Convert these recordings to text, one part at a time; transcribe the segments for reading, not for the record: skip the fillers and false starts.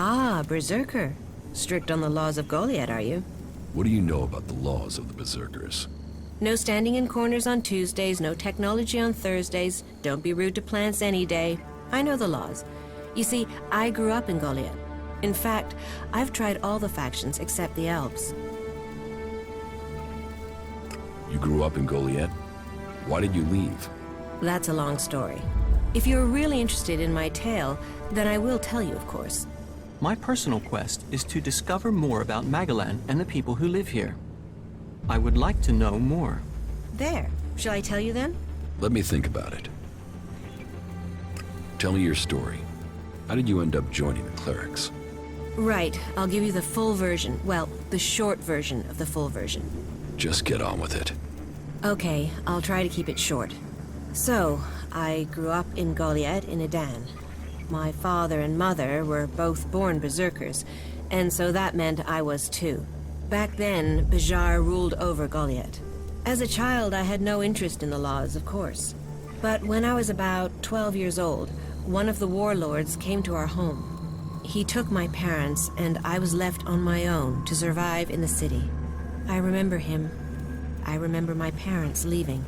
Ah, Berserker. Strict on the laws of Goliath, are you? What do you know about the laws of the Berserkers? No standing in corners on Tuesdays, no technology on Thursdays, don't be rude to plants any day. I know the laws. You see, I grew up in Goliath. In fact, I've tried all the factions except the elves. You grew up in Goliath? Why did you leave? That's a long story. If you're really interested in my tale, then I will tell you, of course. My personal quest is to discover more about Magalan and the people who live here. I would like to know more. There. Shall I tell you then? Let me think about it. Tell me your story. How did you end up joining the clerics? Right. I'll give you the full version. Well, the short version of the full version. Just get on with it. Okay, I'll try to keep it short. So, I grew up in Goliath in Edan. My father and mother were both born berserkers, and so that meant I was too. Back then, Bajar ruled over Goliath. As a child, I had no interest in the laws, of course. But when I was about 12 years old, one of the warlords came to our home. He took my parents, and I was left on my own to survive in the city. I remember him. I remember my parents leaving.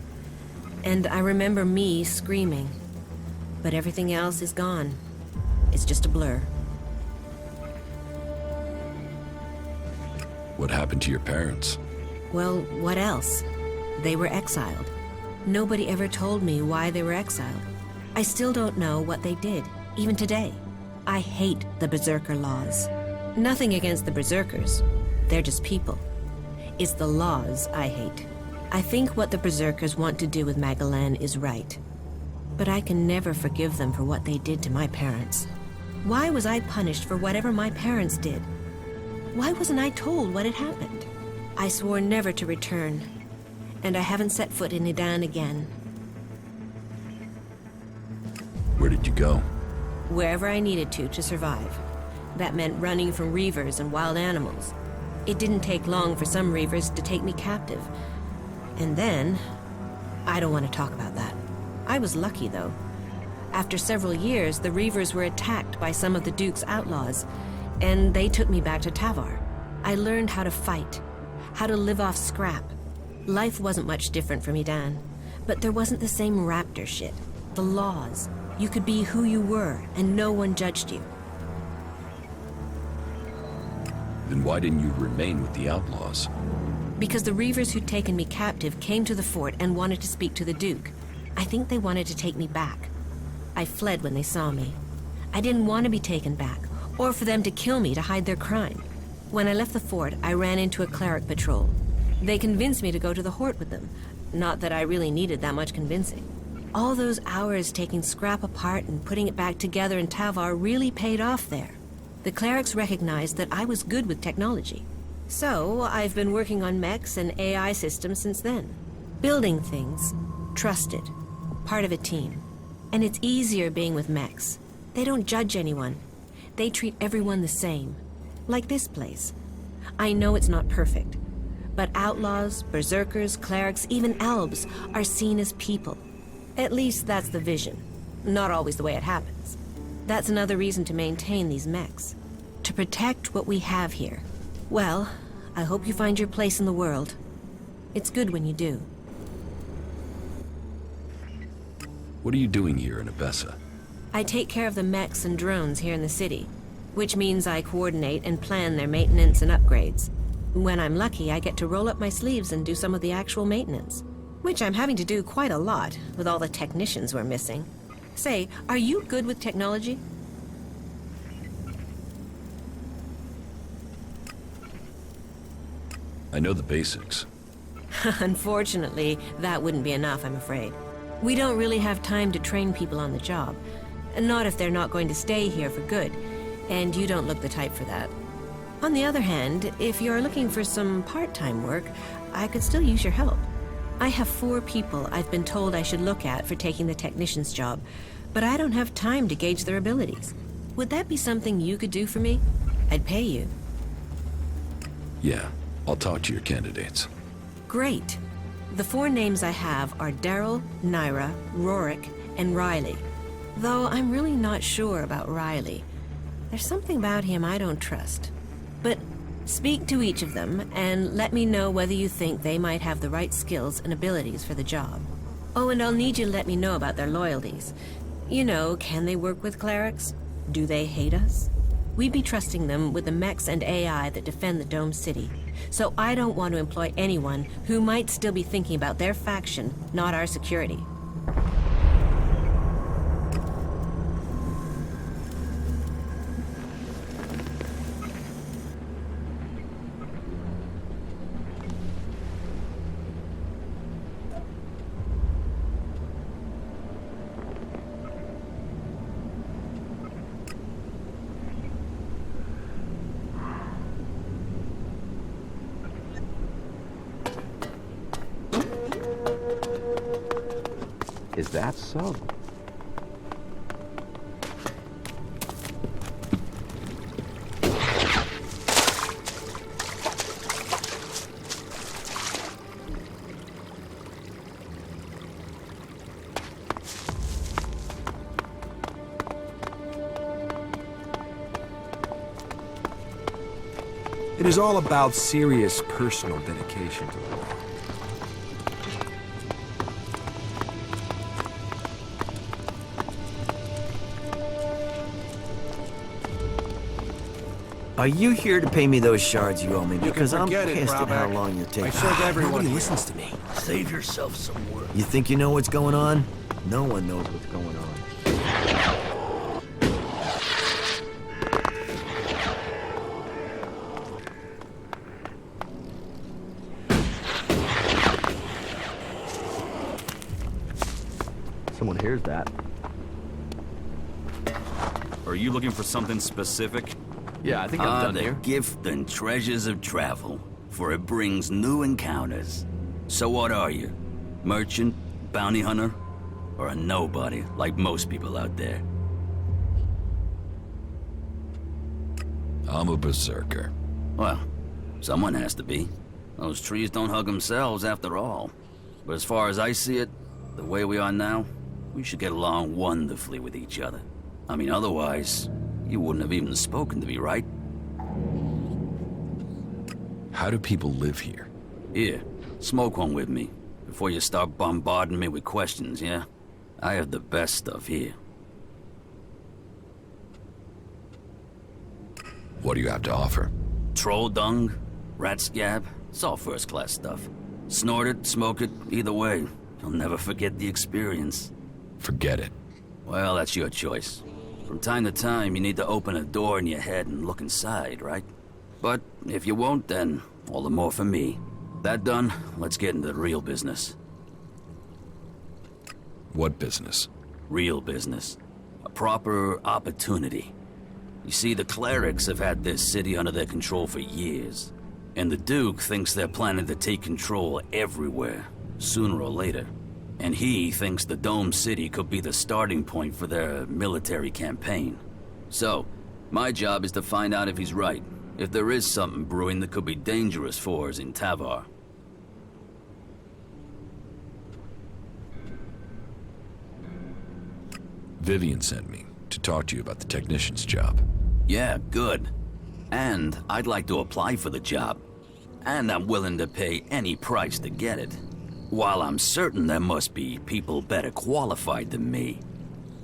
And I remember me screaming. But everything else is gone. It's just a blur. What happened to your parents? Well, what else? They were exiled. Nobody ever told me why they were exiled. I still don't know what they did, even today. I hate the Berserker laws. Nothing against the Berserkers. They're just people. It's the laws I hate. I think what the Berserkers want to do with Magalan is right. But I can never forgive them for what they did to my parents. Why was I punished for whatever my parents did? Why wasn't I told what had happened? I swore never to return, and I haven't set foot in Edan again. Where did you go? Wherever I needed to survive. That meant running from reavers and wild animals. It didn't take long for some reavers to take me captive. And then, I don't want to talk about that. I was lucky, though. After several years, the reavers were attacked by some of the Duke's outlaws, and they took me back to Tavar. I learned how to fight, how to live off scrap. Life wasn't much different from Edan, but there wasn't the same raptor shit. The laws. You could be who you were, and no one judged you. Then why didn't you remain with the outlaws? Because the reavers who'd taken me captive came to the fort and wanted to speak to the Duke. I think they wanted to take me back. I fled when they saw me. I didn't want to be taken back, or for them to kill me to hide their crime. When I left the fort, I ran into a cleric patrol. They convinced me to go to the Hort with them. Not that I really needed that much convincing. All those hours taking scrap apart and putting it back together in Tavar really paid off there. The clerics recognized that I was good with technology. So, I've been working on mechs and AI systems since then. Building things. Trusted. Part of a team. And it's easier being with mechs. They don't judge anyone. They treat everyone the same. Like this place. I know it's not perfect. But outlaws, berserkers, clerics, even elves are seen as people. At least that's the vision. Not always the way it happens. That's another reason to maintain these mechs. To protect what we have here. Well, I hope you find your place in the world. It's good when you do. What are you doing here in Abessa? I take care of the mechs and drones here in the city, which means I coordinate and plan their maintenance and upgrades. When I'm lucky, I get to roll up my sleeves and do some of the actual maintenance, which I'm having to do quite a lot with all the technicians we're missing. Say, are you good with technology? I know the basics. Unfortunately, that wouldn't be enough, I'm afraid. We don't really have time to train people on the job. Not if they're not going to stay here for good, and you don't look the type for that. On the other hand, if you're looking for some part-time work, I could still use your help. I have 4 people I've been told I should look at for taking the technician's job, but I don't have time to gauge their abilities. Would that be something you could do for me? I'd pay you. Yeah, I'll talk to your candidates. Great. The 4 names I have are Daryl, Naira, Rorik, and Riley. Though I'm really not sure about Riley. There's something about him I don't trust. But speak to each of them, and let me know whether you think they might have the right skills and abilities for the job. Oh, and I'll need you to let me know about their loyalties. You know, can they work with clerics? Do they hate us? We'd be trusting them with the mechs and AI that defend the Dome City. So I don't want to employ anyone who might still be thinking about their faction, not our security. Is that so? It is all about serious personal dedication to the law. Are you here to pay me those shards you owe me? Because I'm forget it, pissed at how Brabak. long you're taking. I serve everyone Nobody here. listens to me. Save yourself some work. You think you know what's going on? No one knows what's going on. Someone hears that. Are you looking for something specific? Yeah, I think I'm done The here. gift and treasures of travel, for it brings new encounters. So what are you? Merchant? Bounty hunter? Or a nobody, like most people out there? I'm a berserker. Well, someone has to be. Those trees don't hug themselves after all. But as far as I see it, the way we are now, we should get along wonderfully with each other. I mean, otherwise, you wouldn't have even spoken to me, right? How do people live here? Here, smoke one with me, before you start bombarding me with questions, yeah? I have the best stuff here. What do you have to offer? Troll dung, rat scab, it's all first-class stuff. Snort it, smoke it, either way. You'll never forget the experience. Forget it. Well, that's your choice. From time to time, you need to open a door in your head and look inside, right? But if you won't, then all the more for me. That done, let's get into the real business. What business? Real business. A proper opportunity. You see, the clerics have had this city under their control for years. And the Duke thinks they're planning to take control everywhere, sooner or later. And he thinks the Dome City could be the starting point for their military campaign. So, my job is to find out if he's right, if there is something brewing that could be dangerous for us in Tavar. Vivian sent me to talk to you about the technician's job. Yeah, good. And I'd like to apply for the job. And I'm willing to pay any price to get it. While I'm certain there must be people better qualified than me,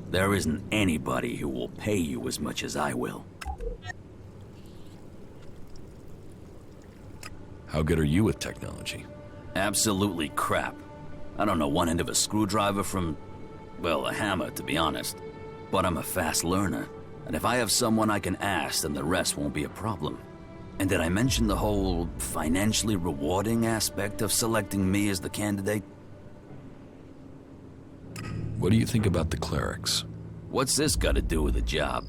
there isn't anybody who will pay you as much as I will. How good are you with technology? Absolutely crap. I don't know one end of a screwdriver from, well, a hammer, to be honest. But I'm a fast learner, and if I have someone I can ask, then the rest won't be a problem. And did I mention the whole financially rewarding aspect of selecting me as the candidate? What do you think about the clerics? What's this got to do with the job?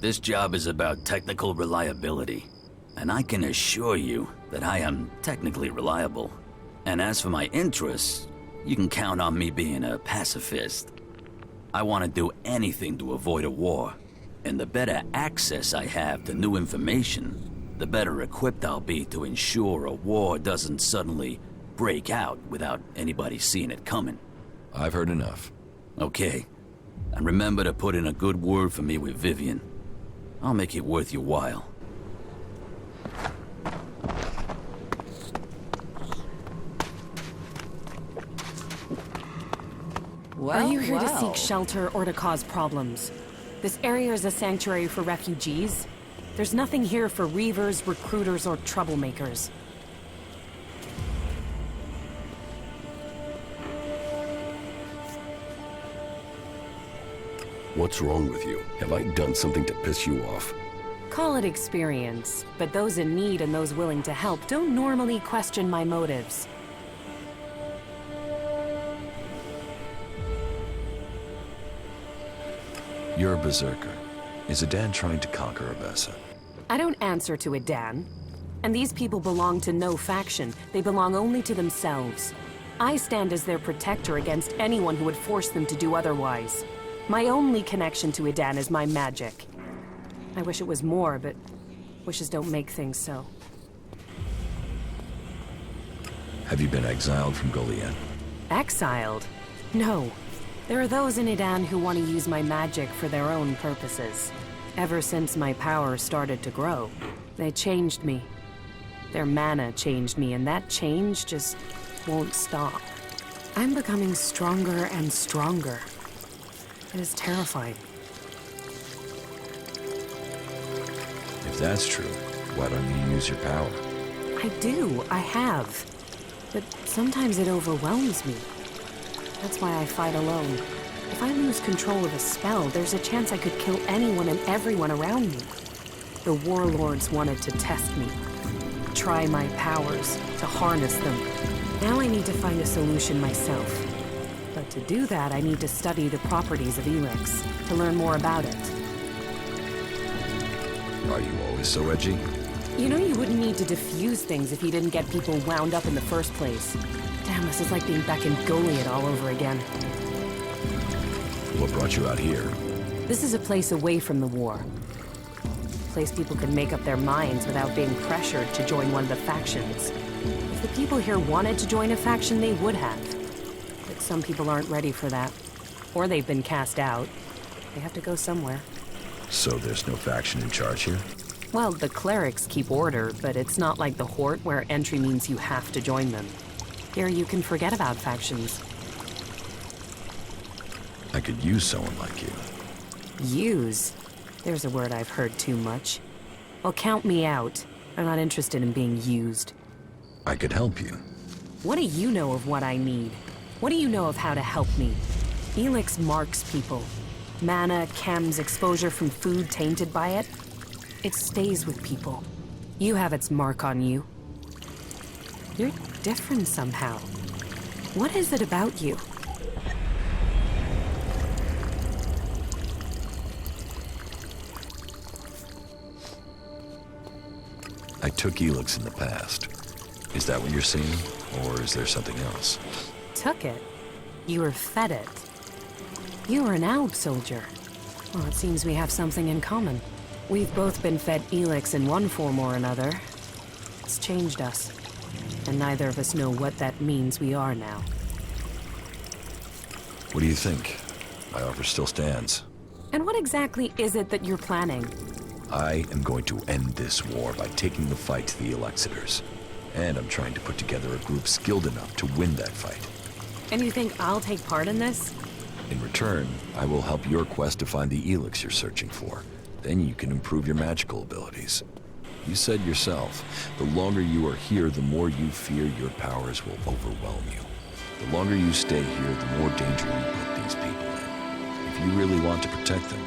This job is about technical reliability. And I can assure you that I am technically reliable. And as for my interests, you can count on me being a pacifist. I want to do anything to avoid a war. And the better access I have to new information, the better equipped I'll be to ensure a war doesn't suddenly break out without anybody seeing it coming. I've heard enough. Okay. And remember to put in a good word for me with Vivian. I'll make it worth your while. Are you here to seek shelter or to cause problems? This area is a sanctuary for refugees. There's nothing here for reavers, recruiters, or troublemakers. What's wrong with you? Have I done something to piss you off? Call it experience, but those in need and those willing to help don't normally question my motives. You're a berserker. Is Adan trying to conquer Abessa? I don't answer to Adan. And these people belong to no faction. They belong only to themselves. I stand as their protector against anyone who would force them to do otherwise. My only connection to Adan is my magic. I wish it was more, but wishes don't make things so. Have you been exiled from Goliath? Exiled? No. There are those in Adan who want to use my magic for their own purposes. Ever since my power started to grow, they changed me. Their mana changed me, and that change just won't stop. I'm becoming stronger and stronger. It is terrifying. If that's true, why don't you use your power? I do, I have. But sometimes it overwhelms me. That's why I fight alone. If I lose control of a spell, there's a chance I could kill anyone and everyone around me. The warlords wanted to test me. Try my powers, to harness them. Now I need to find a solution myself. But to do that, I need to study the properties of Elex, to learn more about it. Are you always so edgy? You know you wouldn't need to diffuse things if you didn't get people wound up in the first place. Damn, this is like being back in Goliath all over again. What brought you out here? This is a place away from the war. A place people can make up their minds without being pressured to join one of the factions. If the people here wanted to join a faction, they would have. But some people aren't ready for that. Or they've been cast out. They have to go somewhere. So there's no faction in charge here? Well, the clerics keep order, but it's not like the Horde where entry means you have to join them. Here you can forget about factions. I could use someone like you. Use? There's a word I've heard too much. Well, count me out. I'm not interested in being used. I could help you. What do you know of what I need? What do you know of how to help me? Elex marks people. Mana, chems, exposure from food tainted by it. It stays with people. You have its mark on you. You're different somehow. What is it about you? I took Elex in the past. Is that what you're seeing? Or is there something else? Took it? You were fed it. You were an Alb soldier. Well, it seems we have something in common. We've both been fed Elex in one form or another. It's changed us. And neither of us know what that means we are now. What do you think? My offer still stands. And what exactly is it that you're planning? I am going to end this war by taking the fight to the Elexitors. And I'm trying to put together a group skilled enough to win that fight. And you think I'll take part in this? In return, I will help your quest to find the Elex you're searching for. Then you can improve your magical abilities. You said yourself, the longer you are here, the more you fear your powers will overwhelm you. The longer you stay here, the more danger you put these people in. If you really want to protect them,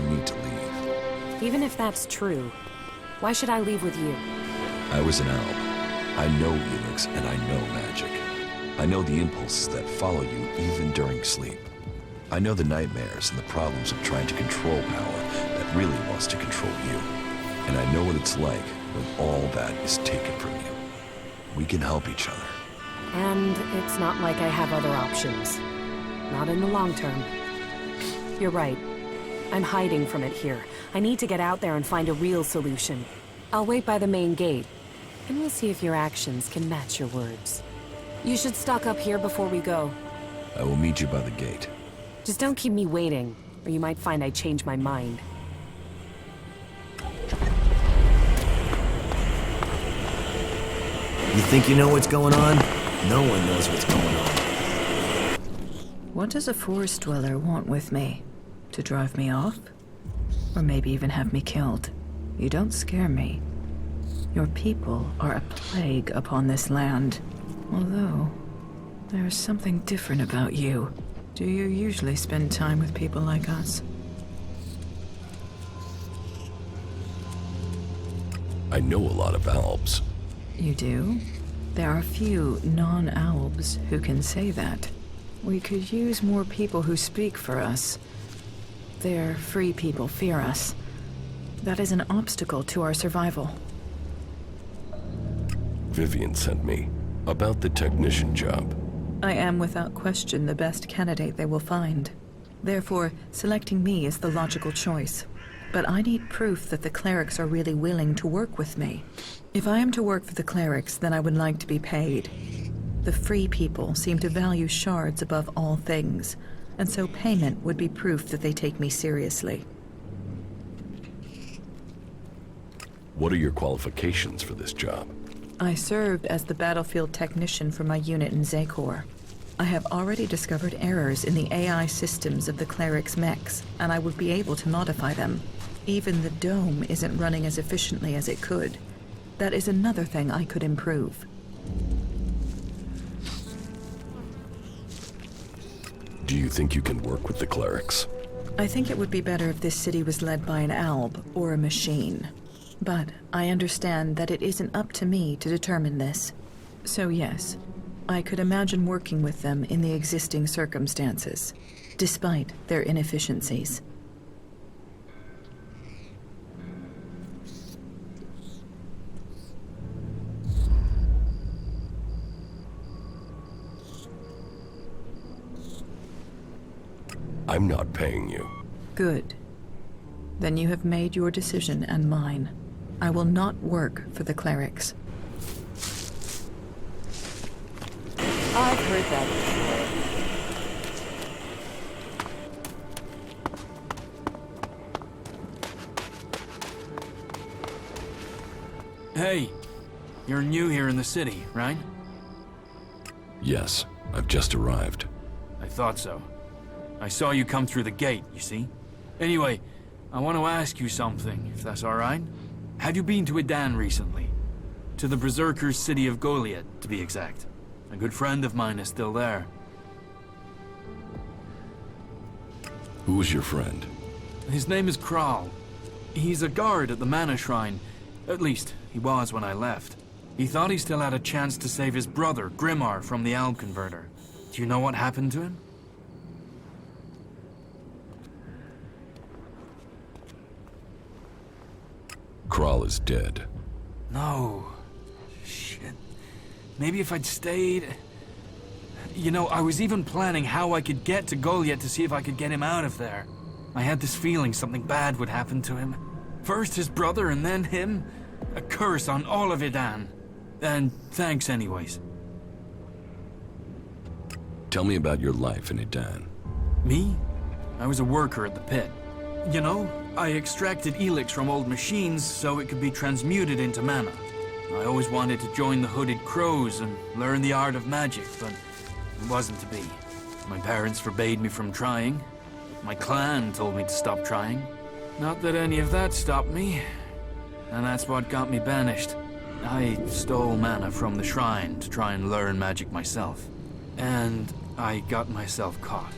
you need to leave. Even if that's true, why should I leave with you? I was an Alb. I know Elex and I know magic. I know the impulses that follow you even during sleep. I know the nightmares and the problems of trying to control power that really wants to control you. And I know what it's like when all that is taken from you. We can help each other. And it's not like I have other options. Not in the long term. You're right. I'm hiding from it here. I need to get out there and find a real solution. I'll wait by the main gate, and we'll see if your actions can match your words. You should stock up here before we go. I will meet you by the gate. Just don't keep me waiting, or you might find I change my mind. You think you know what's going on? No one knows what's going on. What does a forest dweller want with me? To drive me off? Or maybe even have me killed? You don't scare me. Your people are a plague upon this land. Although, there's something different about you. Do you usually spend time with people like us? I know a lot of Alps. You do? There are few non-Albs who can say that. We could use more people who speak for us. Their free people fear us. That is an obstacle to our survival. Vivian sent me about the technician job. I am without question the best candidate they will find. Therefore, selecting me is the logical choice. But I need proof that the clerics are really willing to work with me. If I am to work for the clerics, then I would like to be paid. The free people seem to value shards above all things, and so payment would be proof that they take me seriously. What are your qualifications for this job? I served as the battlefield technician for my unit in Zakor. I have already discovered errors in the AI systems of the clerics' mechs, and I would be able to modify them. Even the dome isn't running as efficiently as it could. That is another thing I could improve. Do you think you can work with the clerics? I think it would be better if this city was led by an alb or a machine. But I understand that it isn't up to me to determine this. So yes, I could imagine working with them in the existing circumstances, despite their inefficiencies. I'm not paying you. Good. Then you have made your decision and mine. I will not work for the clerics. I've heard that before. Hey, you're new here in the city, right? Yes, I've just arrived. I thought so. I saw you come through the gate, you see? Anyway, I want to ask you something, if that's alright. Have you been to Edan recently? To the Berserker's city of Goliath, to be exact. A good friend of mine is still there. Who's your friend? His name is Kral. He's a guard at the Mana Shrine. At least, he was when I left. He thought he still had a chance to save his brother, Grimar, from the Alb Converter. Do you know what happened to him? Kral is dead. No. Shit. Maybe if I'd stayed... You know, I was even planning how I could get to Goliath to see if I could get him out of there. I had this feeling something bad would happen to him. First his brother and then him. A curse on all of Edan. And thanks anyways. Tell me about your life in Edan. Me? I was a worker at the pit. You know, I extracted Elex from old machines so it could be transmuted into mana. I always wanted to join the Hooded Crows and learn the art of magic, but it wasn't to be. My parents forbade me from trying. My clan told me to stop trying. Not that any of that stopped me. And that's what got me banished. I stole mana from the shrine to try and learn magic myself. And I got myself caught.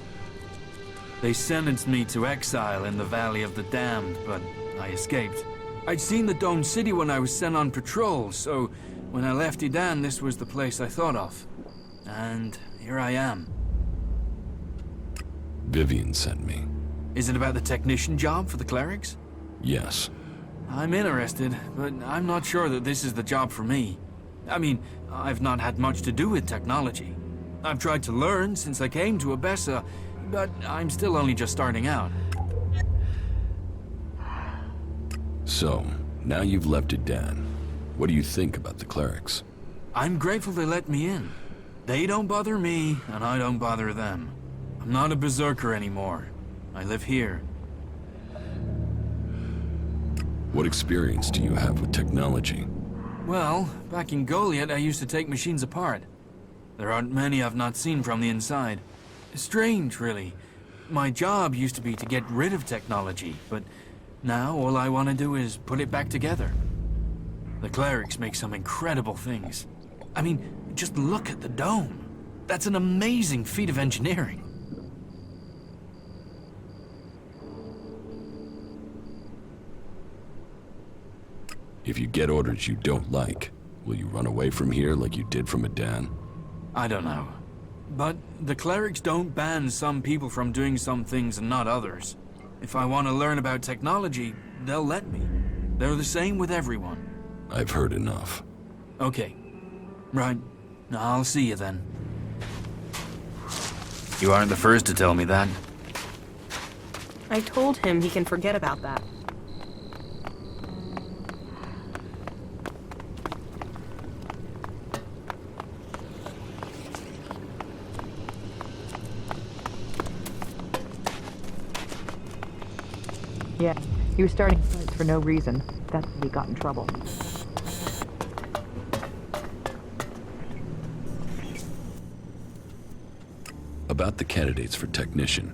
They sentenced me to exile in the Valley of the Damned, but I escaped. I'd seen the Domed City when I was sent on patrol, so when I left Edan, this was the place I thought of. And here I am. Vivian sent me. Is it about the technician job for the clerics? Yes. I'm interested, but I'm not sure that this is the job for me. I mean, I've not had much to do with technology. I've tried to learn since I came to Abessa, but I'm still only just starting out. So, now you've left Edan. What do you think about the clerics? I'm grateful they let me in. They don't bother me, and I don't bother them. I'm not a berserker anymore. I live here. What experience do you have with technology? Well, back in Goliath, I used to take machines apart. There aren't many I've not seen from the inside. Strange, really. My job used to be to get rid of technology, but now all I want to do is put it back together. The clerics make some incredible things. I mean, just look at the dome. That's an amazing feat of engineering. If you get orders you don't like, will you run away from here like you did from Adan? I don't know. But the clerics don't ban some people from doing some things and not others. If I want to learn about technology, they'll let me. They're the same with everyone. I've heard enough. Okay. Right. I'll see you then. You aren't the first to tell me that. I told him he can forget about that. Yeah, he was starting fights for no reason. That's when he got in trouble. About the candidates for technician.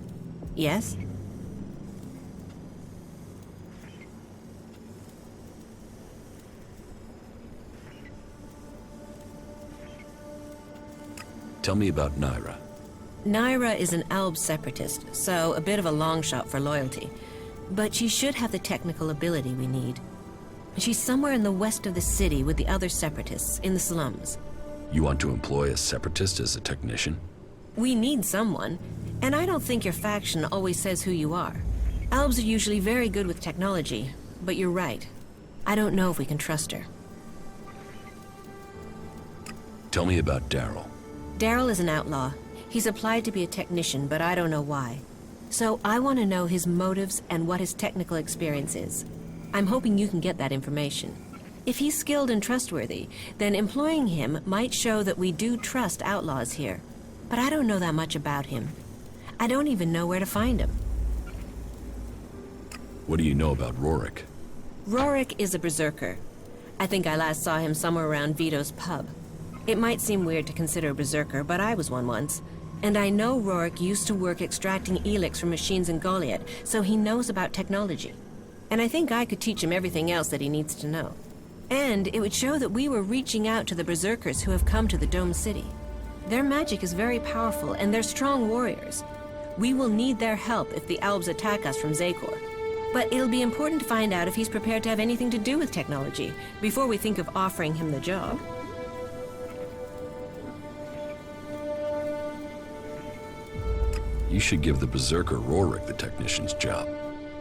Yes? Tell me about Naira. Naira is an Alb separatist, so a bit of a long shot for loyalty. But she should have the technical ability we need. She's somewhere in the west of the city with the other separatists, in the slums. You want to employ a separatist as a technician? We need someone, and I don't think your faction always says who you are. Albs are usually very good with technology, but you're right. I don't know if we can trust her. Tell me about Daryl. Daryl is an outlaw. He's applied to be a technician, but I don't know why. So I want to know his motives and what his technical experience is. I'm hoping you can get that information. If he's skilled and trustworthy, then employing him might show that we do trust outlaws here. But I don't know that much about him. I don't even know where to find him. What do you know about Rorik? Rorik is a berserker. I think I last saw him somewhere around Vito's pub. It might seem weird to consider a berserker, but I was one once. And I know Rorik used to work extracting Elex from machines in Goliath, so he knows about technology. And I think I could teach him everything else that he needs to know. And it would show that we were reaching out to the berserkers who have come to the Dome City. Their magic is very powerful, and they're strong warriors. We will need their help if the Albs attack us from Zakor. But it'll be important to find out if he's prepared to have anything to do with technology, before we think of offering him the job. You should give the berserker Rorik the technician's job.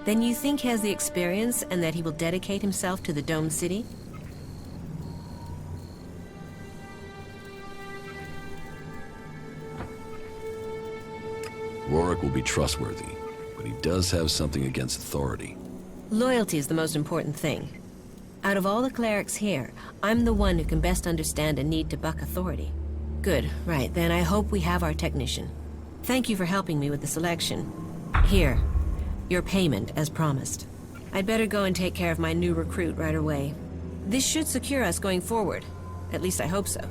Then you think he has the experience and that he will dedicate himself to the Dome City? Rorik will be trustworthy, but he does have something against authority. Loyalty is the most important thing. Out of all the clerics here, I'm the one who can best understand a need to buck authority. Good, right, then I hope we have our technician. Thank you for helping me with the selection. Here, your payment as promised. I'd better go and take care of my new recruit right away. This should secure us going forward. At least I hope so.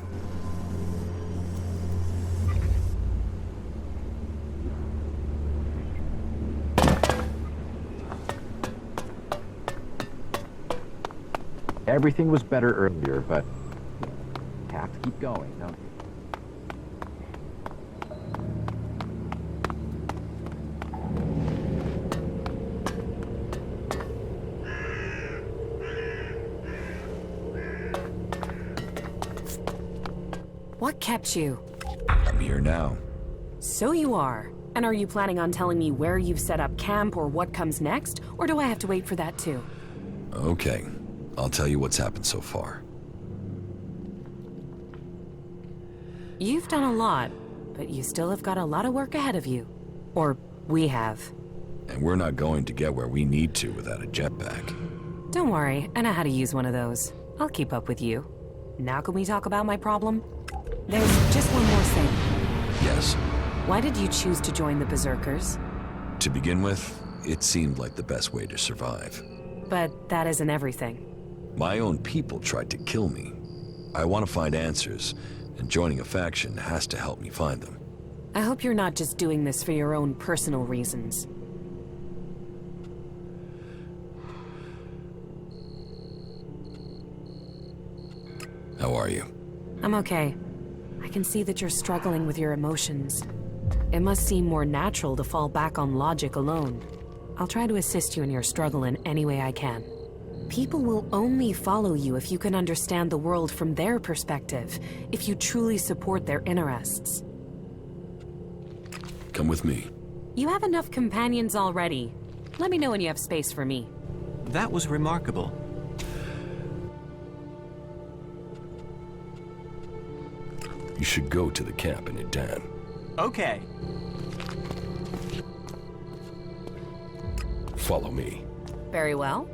Everything was better earlier, but have to keep going, don't you? What kept you? I'm here now. So you are. And are you planning on telling me where you've set up camp or what comes next? Or do I have to wait for that too? Okay, I'll tell you what's happened so far. You've done a lot, but you still have got a lot of work ahead of you. Or we have. And we're not going to get where we need to without a jetpack. Don't worry, I know how to use one of those. I'll keep up with you. Now can we talk about my problem? There's just one more thing. Yes. Why did you choose to join the Berserkers? To begin with, it seemed like the best way to survive. But that isn't everything. My own people tried to kill me, I want to find answers, and joining a faction has to help me find them. I hope you're not just doing this for your own personal reasons. How are you? I'm okay. I can see that you're struggling with your emotions. It must seem more natural to fall back on logic alone. I'll try to assist you in your struggle in any way I can. People will only follow you if you can understand the world from their perspective, if you truly support their interests. Come with me. You have enough companions already. Let me know when you have space for me. That was remarkable. You should go to the camp in Idan. Okay. Follow me. Very well.